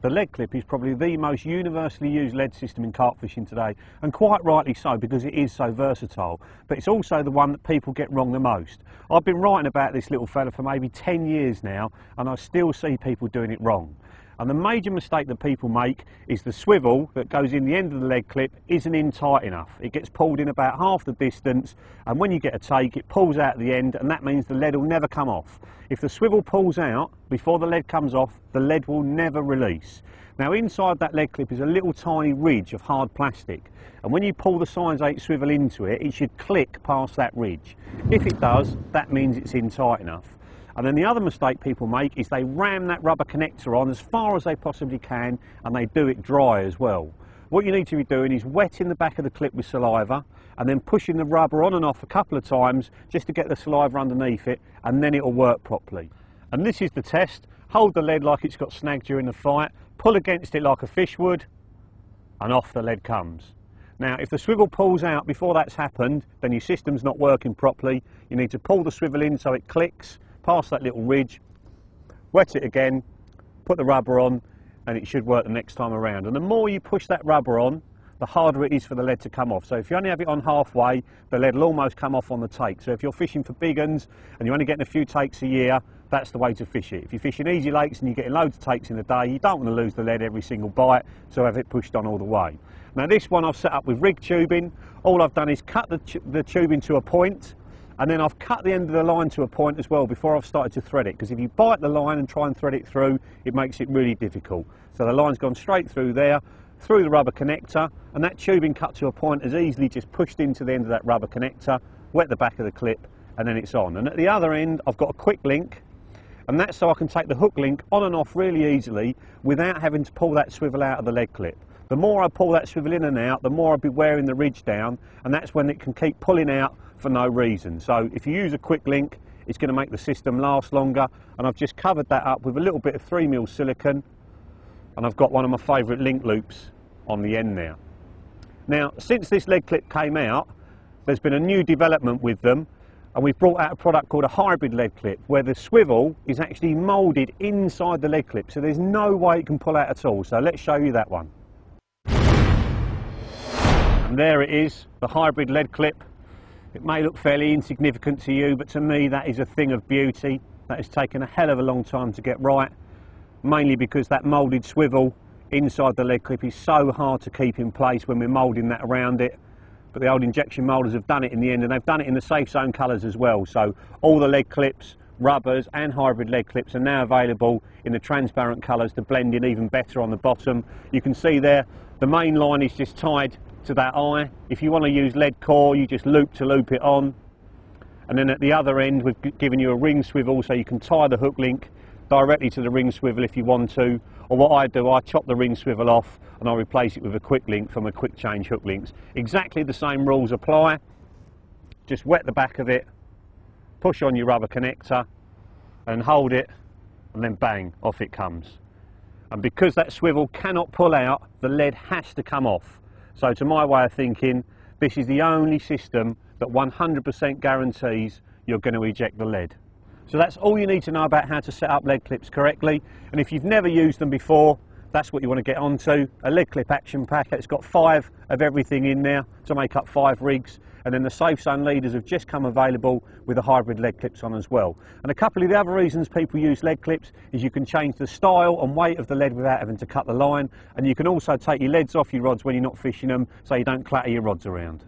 The lead clip is probably the most universally used lead system in carp fishing today, and quite rightly so, because it is so versatile, but it's also the one that people get wrong the most. I've been writing about this little fella for maybe 10 years now, and I still see people doing it wrong. And the major mistake that people make is the swivel that goes in the end of the lead clip isn't in tight enough. It gets pulled in about half the distance, and when you get a take, it pulls out at the end, and that means the lead will never come off. If the swivel pulls out before the lead comes off, the lead will never release. Now inside that lead clip is a little tiny ridge of hard plastic, and when you pull the size 8 swivel into it, it should click past that ridge. If it does, that means it's in tight enough. And then the other mistake people make is they ram that rubber connector on as far as they possibly can, and they do it dry as well. What you need to be doing is wetting the back of the clip with saliva and then pushing the rubber on and off a couple of times just to get the saliva underneath it, and then it'll work properly. And this is the test. Hold the lead like it's got snagged during the fight, pull against it like a fish would, and off the lead comes. Now, if the swivel pulls out before that's happened, then your system's not working properly. You need to pull the swivel in so it clicks past that little ridge, wet it again, put the rubber on, and it should work the next time around. And the more you push that rubber on, the harder it is for the lead to come off. So if you only have it on halfway, the lead will almost come off on the take. So if you're fishing for big uns and you're only getting a few takes a year, that's the way to fish it. If you're fishing easy lakes and you're getting loads of takes in a day, you don't want to lose the lead every single bite, so have it pushed on all the way. Now this one I've set up with rig tubing. All I've done is cut the tubing to a point, and then I've cut the end of the line to a point as well before I've started to thread it, because if you bite the line and try and thread it through, it makes it really difficult. So the line's gone straight through there, through the rubber connector, and that tubing cut to a point is easily just pushed into the end of that rubber connector, wet the back of the clip, and then it's on. And at the other end I've got a quick link, and that's so I can take the hook link on and off really easily without having to pull that swivel out of the lead clip. The more I pull that swivel in and out, the more I'll be wearing the ridge down, and that's when it can keep pulling out for no reason. So if you use a quick link, it's going to make the system last longer, and I've just covered that up with a little bit of 3mm silicone, and I've got one of my favourite link loops on the end now. Now, since this lead clip came out, there's been a new development with them, and we've brought out a product called a hybrid lead clip, where the swivel is actually moulded inside the lead clip, so there's no way it can pull out at all. So let's show you that one. And there it is, the hybrid lead clip. It may look fairly insignificant to you, but to me that is a thing of beauty. That has taken a hell of a long time to get right, mainly because that moulded swivel inside the lead clip is so hard to keep in place when we're moulding that around it. But the old injection moulders have done it in the end, and they've done it in the safe zone colours as well. So all the lead clips, rubbers and hybrid lead clips are now available in the transparent colours to blend in even better on the bottom. You can see there the main line is just tied to that eye. If you want to use lead core, you just loop to loop it on, and then at the other end we've given you a ring swivel so you can tie the hook link directly to the ring swivel if you want to, or what I do, I chop the ring swivel off and I replace it with a quick link from a quick change hook links. Exactly the same rules apply. Just wet the back of it, push on your rubber connector and hold it, and then bang, off it comes. And because that swivel cannot pull out, the lead has to come off. So to my way of thinking, this is the only system that 100% guarantees you're going to eject the lead. So that's all you need to know about how to set up lead clips correctly. And if you've never used them before, that's what you want to get onto. A lead clip action pack. It's got 5 of everything in there to make up 5 rigs. And then the safe zone leaders have just come available with the hybrid lead clips on as well. And a couple of the other reasons people use lead clips is you can change the style and weight of the lead without having to cut the line, and you can also take your leads off your rods when you're not fishing them so you don't clatter your rods around.